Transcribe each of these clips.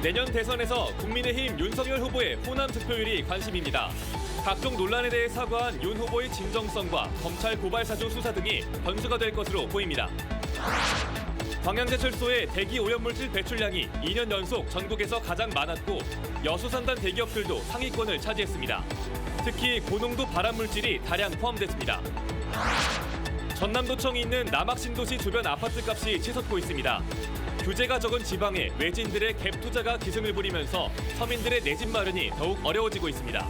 내년 대선에서 국민의힘 윤석열 후보의 호남 득표율이 관심입니다. 각종 논란에 대해 사과한 윤 후보의 진정성과 검찰 고발 사주 수사 등이 변수가 될 것으로 보입니다. 광양제철소의 대기 오염물질 배출량이 2년 연속 전국에서 가장 많았고 여수산단 대기업들도 상위권을 차지했습니다. 특히 고농도 발암물질이 다량 포함됐습니다. 전남도청이 있는 남학신도시 주변 아파트값이 치솟고 있습니다. 규제가 적은 지방에 외지인들의 갭 투자가 기승을 부리면서 서민들의 내 집 마련이 더욱 어려워지고 있습니다.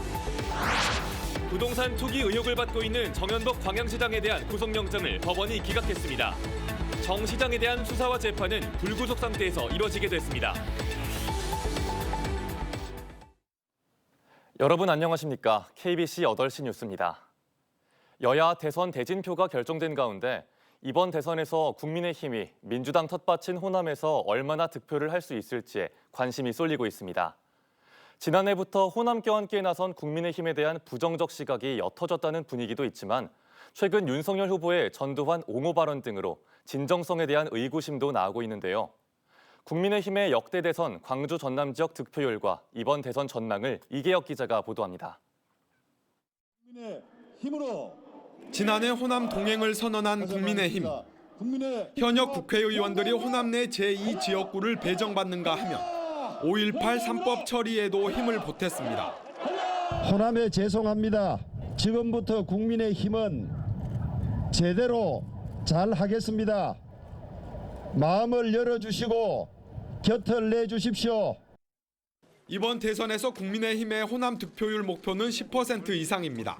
부동산 투기 의혹을 받고 있는 정현복 광양시장에 대한 구속영장을 법원이 기각했습니다. 정 시장에 대한 수사와 재판은 불구속 상태에서 이뤄지게 됐습니다. 여러분 안녕하십니까? KBC 8시 뉴스입니다. 여야 대선 대진표가 결정된 가운데 이번 대선에서 국민의힘이 민주당 텃밭인 호남에서 얼마나 득표를 할 수 있을지에 관심이 쏠리고 있습니다. 지난해부터 호남 껴안기에 나선 국민의힘에 대한 부정적 시각이 옅어졌다는 분위기도 있지만 최근 윤석열 후보의 전두환 옹호 발언 등으로 진정성에 대한 의구심도 나오고 있는데요. 국민의힘의 역대 대선 광주 전남 지역 득표율과 이번 대선 전망을 이계혁 기자가 보도합니다. 지난해 호남 동행을 선언한 국민의힘. 현역 국회의원들이 호남 내 제2지역구를 배정받는가 하면 5.18 3법 처리에도 힘을 보탰습니다. 호남에 죄송합니다. 지금부터 국민의힘은 제대로 잘 하겠습니다. 마음을 열어주시고 곁을 내주십시오. 이번 대선에서 국민의힘의 호남 득표율 목표는 10% 이상입니다.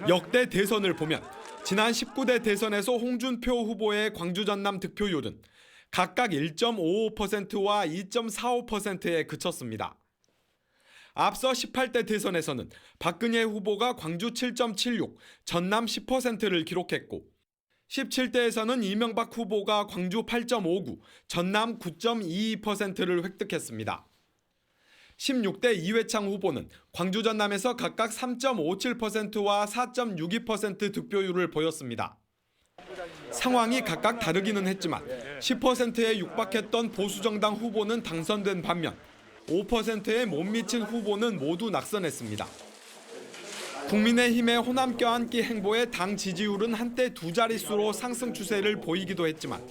역대 대선을 보면 지난 19대 대선에서 홍준표 후보의 광주 전남 득표율은 각각 1.55%와 2.45%에 그쳤습니다. 앞서 18대 대선에서는 박근혜 후보가 광주 7.76, 전남 10%를 기록했고 17대에서는 이명박 후보가 광주 8.59, 전남 9.22%를 획득했습니다. 16대 이회창 후보는 광주 전남에서 각각 3.57%와 4.62% 득표율을 보였습니다. 상황이 각각 다르기는 했지만 10%에 육박했던 보수정당 후보는 당선된 반면 5%에 못 미친 후보는 모두 낙선했습니다. 국민의힘의 호남 껴안기 행보에 당 지지율은 한때 두 자릿수로 상승 추세를 보이기도 했지만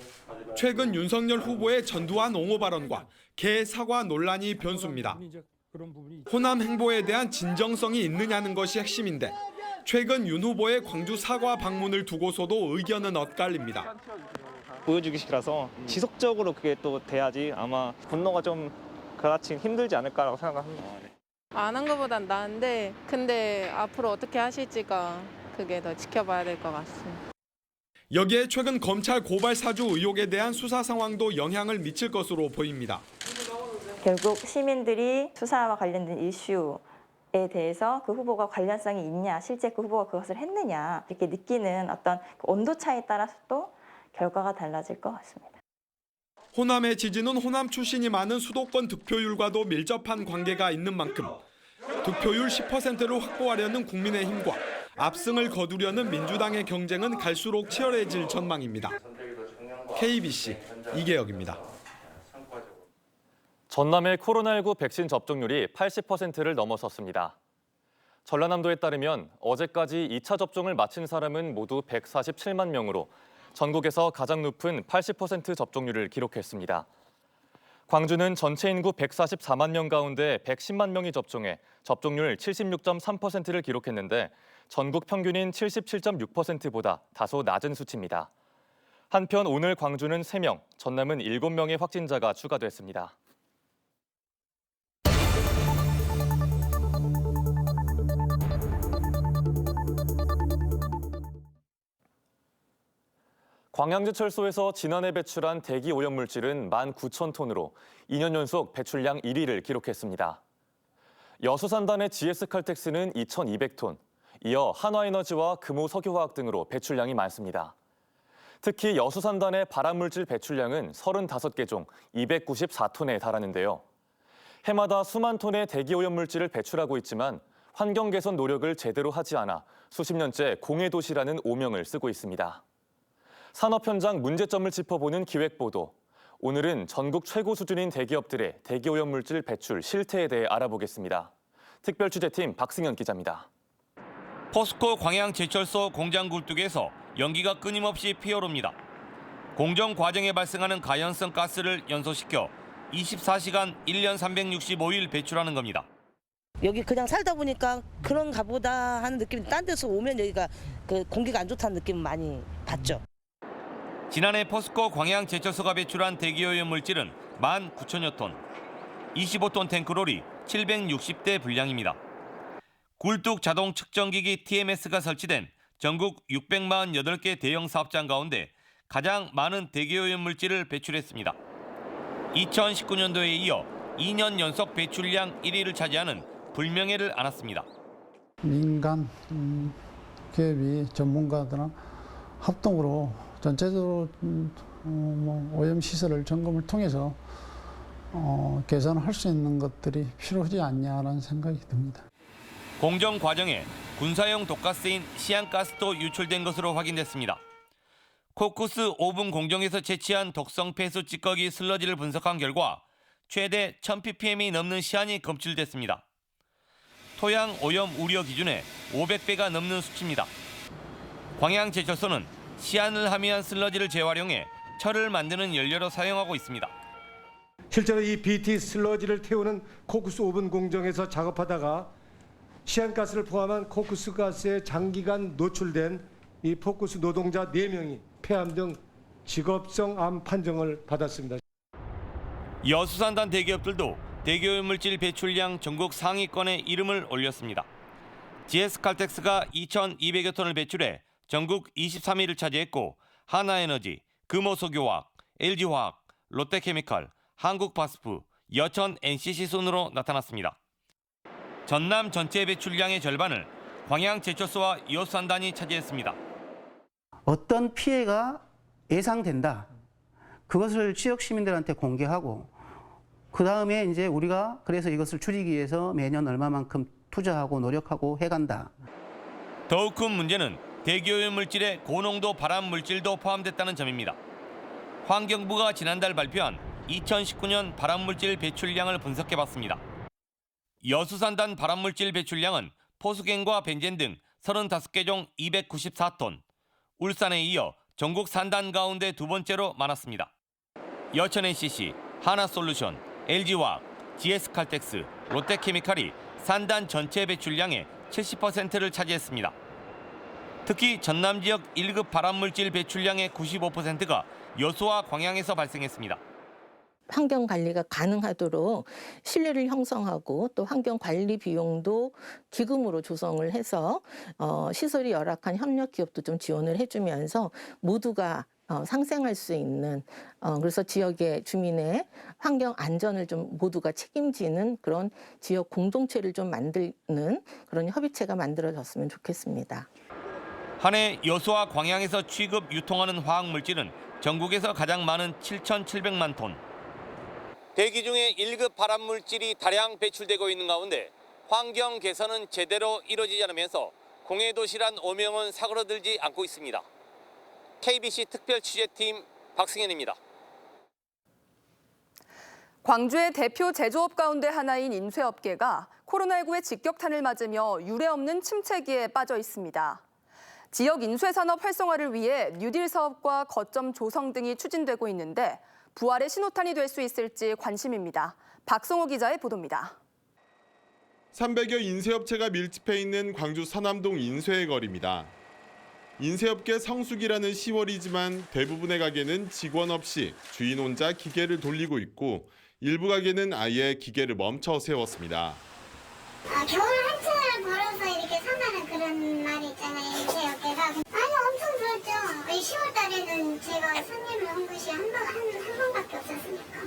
최근 윤석열 후보의 전두환 옹호 발언과 개 사과 논란이 변수입니다. 호남 행보에 대한 진정성이 있느냐는 것이 핵심인데 최근 윤 후보의 광주 사과 방문을 두고서도 의견은 엇갈립니다. 보여주기식이라서 지속적으로 그게 또 돼야지 아마 분노가 좀 그다지 힘들지 않을까라고 생각합니다. 안 한 것보단 나은데 근데 앞으로 어떻게 하실지가 그게 더 지켜봐야 될 것 같습니다. 여기에 최근 검찰 고발 사주 의혹에 대한 수사 상황도 영향을 미칠 것으로 보입니다. 결국 시민들이 수사와 관련된 이슈에 대해서 그 후보가 관련성이 있냐, 실제 그 후보가 그것을 했느냐 이렇게 느끼는 어떤 온도 차이에 따라서 또 결과가 달라질 것 같습니다. 호남의 지지는 호남 출신이 많은 수도권 득표율과도 밀접한 관계가 있는 만큼 득표율 10%를 확보하려는 국민의힘과 압승을 거두려는 민주당의 경쟁은 갈수록 치열해질 전망입니다. KBC 이계혁입니다. 전남의 코로나19 백신 접종률이 80%를 넘어섰습니다. 전라남도에 따르면 어제까지 2차 접종을 마친 사람은 모두 147만 명으로 전국에서 가장 높은 80% 접종률을 기록했습니다. 광주는 전체 인구 144만 명 가운데 110만 명이 접종해 접종률 76.3%를 기록했는데 전국 평균인 77.6%보다 다소 낮은 수치입니다. 한편 오늘 광주는 3명, 전남은 7명의 확진자가 추가됐습니다. 광양제철소에서 지난해 배출한 대기 오염물질은 19,000톤으로 2년 연속 배출량 1위를 기록했습니다. 여수산단의 GS칼텍스는 2,200톤, 이어 한화에너지와 금호석유화학 등으로 배출량이 많습니다. 특히 여수산단의 발암물질 배출량은 35개 종 294톤에 달하는데요. 해마다 수만 톤의 대기 오염물질을 배출하고 있지만 환경 개선 노력을 제대로 하지 않아 수십 년째 공해도시라는 오명을 쓰고 있습니다. 산업 현장 문제점을 짚어보는 기획보도. 오늘은 전국 최고 수준인 대기업들의 대기오염물질 배출 실태에 대해 알아보겠습니다. 특별취재팀 박승현 기자입니다. 포스코 광양제철소 공장 굴뚝에서 연기가 끊임없이 피어오릅니다. 공정 과정에 발생하는 가연성 가스를 연소시켜 24시간 1년 365일 배출하는 겁니다. 여기 그냥 살다 보니까 그런가 보다 하는 느낌이 딴 데서 오면 여기가 그 공기가 안 좋다는 느낌 많이 받죠. 지난해 포스코 광양제철소가 배출한 대기오염 물질은 19,000여 톤, 25톤 탱크롤이 760대 분량입니다. 굴뚝 자동 측정기기 TMS가 설치된 전국 648개 대형 사업장 가운데 가장 많은 대기오염 물질을 배출했습니다. 2019년도에 이어 2년 연속 배출량 1위를 차지하는 불명예를 안았습니다. 민간 기업이 전문가들은 합동으로 전체적으로 오염 시설을 점검을 통해서 개선할 수 있는 것들이 필요하지 않냐라는 생각이 듭니다. 공정 과정에 군사용 독가스인 시안가스도 유출된 것으로 확인됐습니다. 코쿠스 오븐 공정에서 채취한 독성 폐수 찌꺼기 슬러지를 분석한 결과 최대 1000ppm이 넘는 시안이 검출됐습니다. 토양 오염 우려 기준의 500배가 넘는 수치입니다. 광양제철소는 시안을 함유한 슬러지를 재활용해 철을 만드는 연료로 사용하고 있습니다. 실제로 이 BT 슬러지를 태우는 코쿠스 오븐 공정에서 작업하다가 시안가스를 포함한 코쿠스 가스에 장기간 노출된 이 포쿠스 노동자 4명이 폐암 등 직업성 암 판정을 받았습니다. 여수산단 대기업들도 대기오염물질 배출량 전국 상위권에 이름을 올렸습니다. GS칼텍스가 2,200여 톤을 배출해 전국 23위를 차지했고 하나에너지, 금호석유화학, LG화학, 롯데케미칼, 한국바스프, 여천 NCC 순으로 나타났습니다. 전남 전체 배출량의 절반을 광양제철소와 여수산단이 차지했습니다. 어떤 피해가 예상된다. 그것을 지역 시민들한테 공개하고 그 다음에 이제 우리가 그래서 이것을 줄이기 위해서 매년 얼마만큼 투자하고 노력하고 해간다. 더욱 큰 문제는 대기오염 물질에 고농도 발암 물질도 포함됐다는 점입니다. 환경부가 지난달 발표한 2019년 발암 물질 배출량을 분석해봤습니다. 여수산단 발암 물질 배출량은 포수겐과 벤젠 등 35개 종 294톤, 울산에 이어 전국 산단 가운데 두 번째로 많았습니다. 여천 NCC, 하나솔루션, LG화학, GS칼텍스, 롯데케미칼이 산단 전체 배출량의 70%를 차지했습니다. 특히 전남 지역 1급 발암물질 배출량의 95%가 여수와 광양에서 발생했습니다. 환경 관리가 가능하도록 신뢰를 형성하고 또 환경 관리 비용도 기금으로 조성을 해서 시설이 열악한 협력 기업도 좀 지원을 해주면서 모두가 상생할 수 있는 그래서 지역의 주민의 환경 안전을 좀 모두가 책임지는 그런 지역 공동체를 좀 만드는 그런 협의체가 만들어졌으면 좋겠습니다. 한 해 여수와 광양에서 취급 유통하는 화학물질은 전국에서 가장 많은 7,700만 톤. 대기 중에 1급 발암물질이 다량 배출되고 있는 가운데 환경 개선은 제대로 이루어지지 않으면서 공해도시란 오명은 사그러들지 않고 있습니다. KBC 특별취재팀 박승현입니다. 광주의 대표 제조업 가운데 하나인 인쇄업계가 코로나19의 직격탄을 맞으며 유례없는 침체기에 빠져 있습니다. 지역 인쇄산업 활성화를 위해 뉴딜 사업과 거점 조성 등이 추진되고 있는데 부활의 신호탄이 될 수 있을지 관심입니다. 박성호 기자의 보도입니다. 300여 인쇄업체가 밀집해 있는 광주 서남동 인쇄의 거리입니다. 인쇄업계 성수기라는 10월이지만 대부분의 가게는 직원 없이 주인 혼자 기계를 돌리고 있고 일부 가게는 아예 기계를 멈춰 세웠습니다. 겨울 한철 벌어서 이렇게 산다는 그런 말이 있잖아요. 인쇄업계가. 아니 엄청 들었죠. 10월 달에는 제가 손님을 한 곳이 한 번밖에 없었으니까.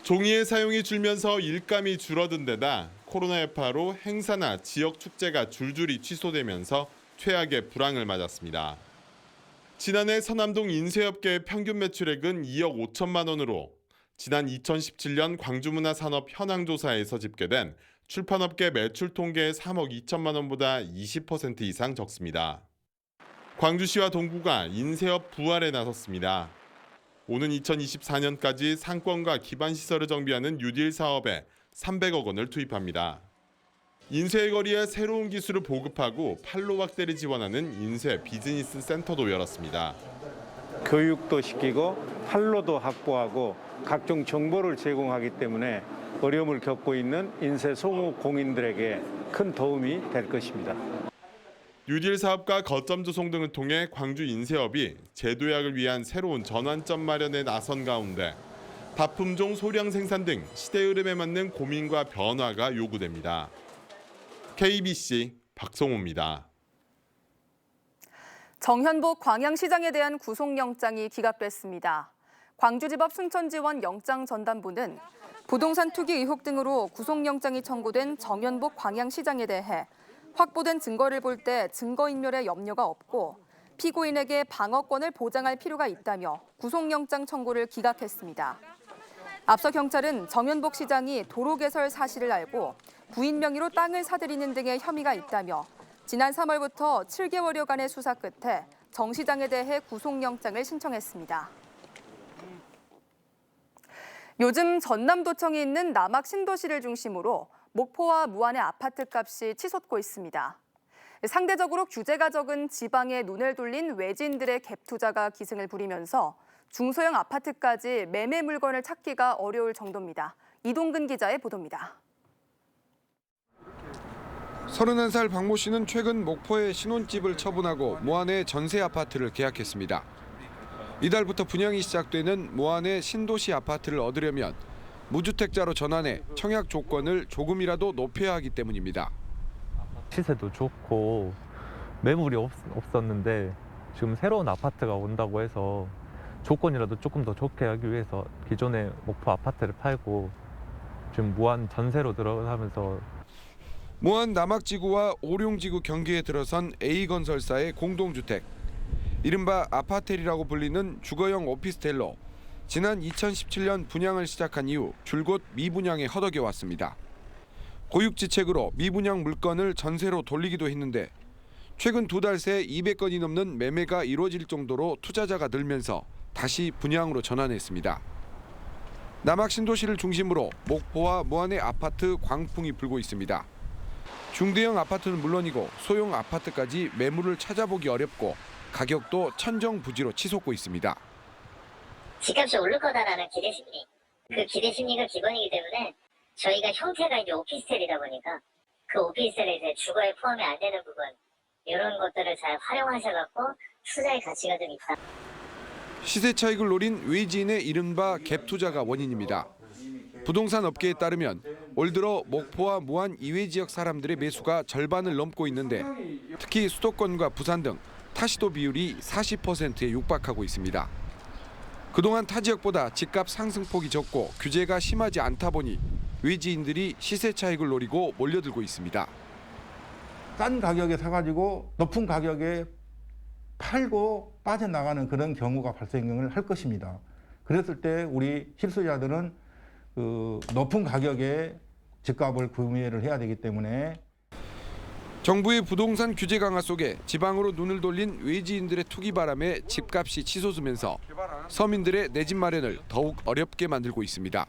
종이의 사용이 줄면서 일감이 줄어든 데다 코로나 여파로 행사나 지역 축제가 줄줄이 취소되면서 최악의 불황을 맞았습니다. 지난해 서남동 인쇄업계의 평균 매출액은 2억 5천만 원으로 지난 2017년 광주문화산업 현황조사에서 집계된 출판업계 매출 통계의 3억 2천만 원보다 20% 이상 적습니다. 광주시와 동구가 인쇄업 부활에 나섰습니다. 오는 2024년까지 상권과 기반 시설을 정비하는 뉴딜 사업에 300억 원을 투입합니다. 인쇄 거리에 새로운 기술을 보급하고 판로 확대를 지원하는 인쇄 비즈니스 센터도 열었습니다. 교육도 시키고 판로도 확보하고 각종 정보를 제공하기 때문에 어려움을 겪고 있는 인쇄 소무 공인들에게 큰 도움이 될 것입니다. 뉴딜 사업과 거점 조성 등을 통해 광주 인쇄업이 제도약을 위한 새로운 전환점 마련에 나선 가운데 다품종 소량 생산 등 시대 흐름에 맞는 고민과 변화가 요구됩니다. KBC 박성호입니다. 정현복 광양시장에 대한 구속영장이 기각됐습니다. 광주지법 순천지원 영장전담부는 부동산 투기 의혹 등으로 구속영장이 청구된 정현복 광양시장에 대해 확보된 증거를 볼 때 증거인멸의 염려가 없고 피고인에게 방어권을 보장할 필요가 있다며 구속영장 청구를 기각했습니다. 앞서 경찰은 정현복 시장이 도로 개설 사실을 알고 부인 명의로 땅을 사들이는 등의 혐의가 있다며 지난 3월부터 7개월여간의 수사 끝에 정 시장에 대해 구속영장을 신청했습니다. 요즘 전남도청이 있는 남학 신도시를 중심으로 목포와 무안의 아파트값이 치솟고 있습니다. 상대적으로 규제가 적은 지방에 눈을 돌린 외지인들의 갭 투자가 기승을 부리면서 중소형 아파트까지 매매 물건을 찾기가 어려울 정도입니다. 이동근 기자의 보도입니다. 31살 박모 씨는 최근 목포에 신혼집을 처분하고 무안의 전세 아파트를 계약했습니다. 이달부터 분양이 시작되는 무안의 신도시 아파트를 얻으려면 무주택자로 전환해 청약 조건을 조금이라도 높여야 하기 때문입니다. 시세도 좋고 매물이 없었는데 지금 새로운 아파트가 온다고 해서 조건이라도 조금 더 좋게 하기 위해서 기존의 목포 아파트를 팔고 지금 무안 전세로 들어가면서 무안 남학지구와 오룡지구 경기에 들어선 A건설사의 공동주택. 이른바 아파텔이라고 불리는 주거형 오피스텔로 지난 2017년 분양을 시작한 이후 줄곧 미분양에 허덕여 왔습니다. 고육지책으로 미분양 물건을 전세로 돌리기도 했는데 최근 2달 새 200건이 넘는 매매가 이루어질 정도로 투자자가 늘면서 다시 분양으로 전환했습니다. 남학 신도시를 중심으로 목포와 무안의 아파트 광풍이 불고 있습니다. 중대형 아파트는 물론이고 소형 아파트까지 매물을 찾아보기 어렵고 가격도 천정부지로 치솟고 있습니다. 집값이 오를 거다라는 기대심리, 그 기대심리가 기본이기 때문에 저희가 형태가 이제 오피스텔이다 보니까 그 오피스텔에 이제 주거에 포함이 안 되는 부분 이런 것들을 잘 활용하셔갖고 투자의 가치가 좀 있다. 시세 차익을 노린 외지인의 이른바 갭 투자가 원인입니다. 부동산 업계에 따르면 올 들어 목포와 무안 이외 지역 사람들의 매수가 절반을 넘고 있는데 특히 수도권과 부산 등 타시도 비율이 40%에 육박하고 있습니다. 그동안 타 지역보다 집값 상승폭이 적고 규제가 심하지 않다 보니 외지인들이 시세 차익을 노리고 몰려들고 있습니다. 싼 가격에 사가지고 높은 가격에 팔고 빠져나가는 그런 경우가 발생을 할 것입니다. 그랬을 때 우리 실수자들은 그 높은 가격에 집값을 구매를 해야 되기 때문에 정부의 부동산 규제 강화 속에 지방으로 눈을 돌린 외지인들의 투기 바람에 집값이 치솟으면서 서민들의 내 집 마련을 더욱 어렵게 만들고 있습니다.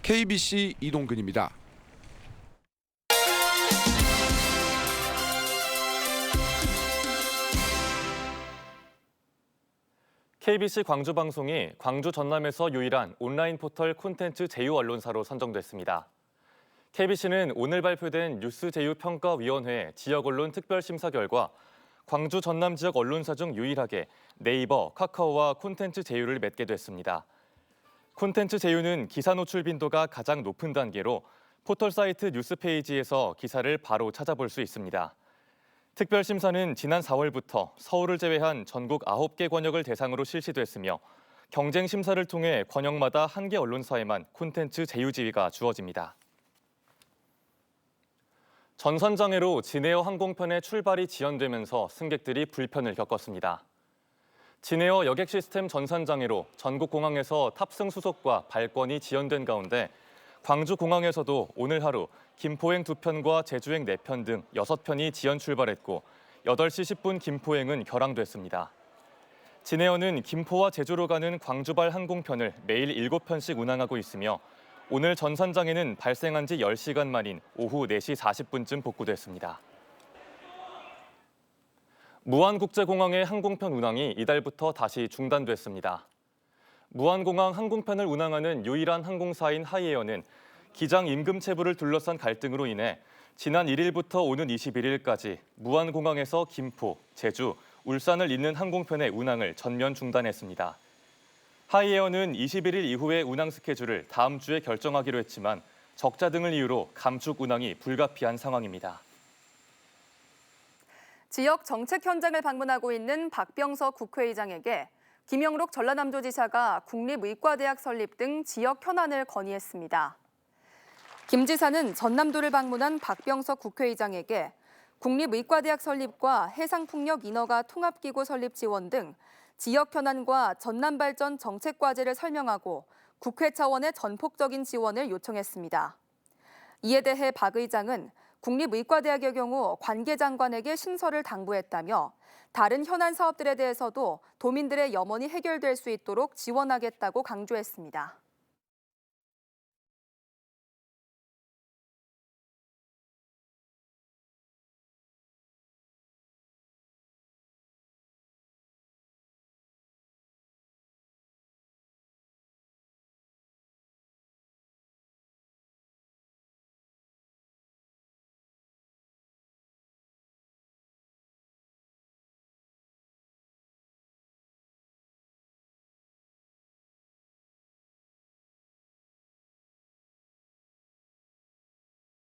KBC 이동근입니다. KBC 광주 방송이 광주 전남에서 유일한 온라인 포털 콘텐츠 제휴 언론사로 선정됐습니다. KBC는 오늘 발표된 뉴스 제휴 평가위원회 지역 언론 특별 심사 결과 광주 전남 지역 언론사 중 유일하게 네이버, 카카오와 콘텐츠 제휴를 맺게 됐습니다. 콘텐츠 제휴는 기사 노출 빈도가 가장 높은 단계로 포털 사이트 뉴스 페이지에서 기사를 바로 찾아볼 수 있습니다. 특별 심사는 지난 4월부터 서울을 제외한 전국 9개 권역을 대상으로 실시됐으며 경쟁 심사를 통해 권역마다 한 개 언론사에만 콘텐츠 제휴 지위가 주어집니다. 전선장애로 진에어 항공편의 출발이 지연되면서 승객들이 불편을 겪었습니다. 진에어 여객 시스템 전선장애로 전국 공항에서 탑승 수속과 발권이 지연된 가운데 광주공항에서도 오늘 하루 김포행 2편과 제주행 4편 등 6편이 지연 출발했고 8시 10분 김포행은 결항됐습니다. 진에어는 김포와 제주로 가는 광주발 항공편을 매일 7편씩 운항하고 있으며 오늘 전선장에는 발생한 지 10시간 만인 오후 4시 40분쯤 복구됐습니다. 무안국제공항의 항공편 운항이 이달부터 다시 중단됐습니다. 무안공항 항공편을 운항하는 유일한 항공사인 하이에어는 기장 임금 체불을 둘러싼 갈등으로 인해 지난 1일부터 오는 21일까지 무안공항에서 김포, 제주, 울산을 잇는 항공편의 운항을 전면 중단했습니다. 하이에어는 21일 이후의 운항 스케줄을 다음 주에 결정하기로 했지만 적자 등을 이유로 감축 운항이 불가피한 상황입니다. 지역 정책 현장을 방문하고 있는 박병석 국회의장에게 김영록 전라남도지사가 국립의과대학 설립 등 지역 현안을 건의했습니다. 김 지사는 전남도를 방문한 박병석 국회의장에게 국립의과대학 설립과 해상풍력 인허가 통합기구 설립 지원 등 지역 현안과 전남발전 정책 과제를 설명하고 국회 차원의 전폭적인 지원을 요청했습니다. 이에 대해 박 의장은 국립의과대학의 경우 관계장관에게 신설을 당부했다며 다른 현안 사업들에 대해서도 도민들의 염원이 해결될 수 있도록 지원하겠다고 강조했습니다.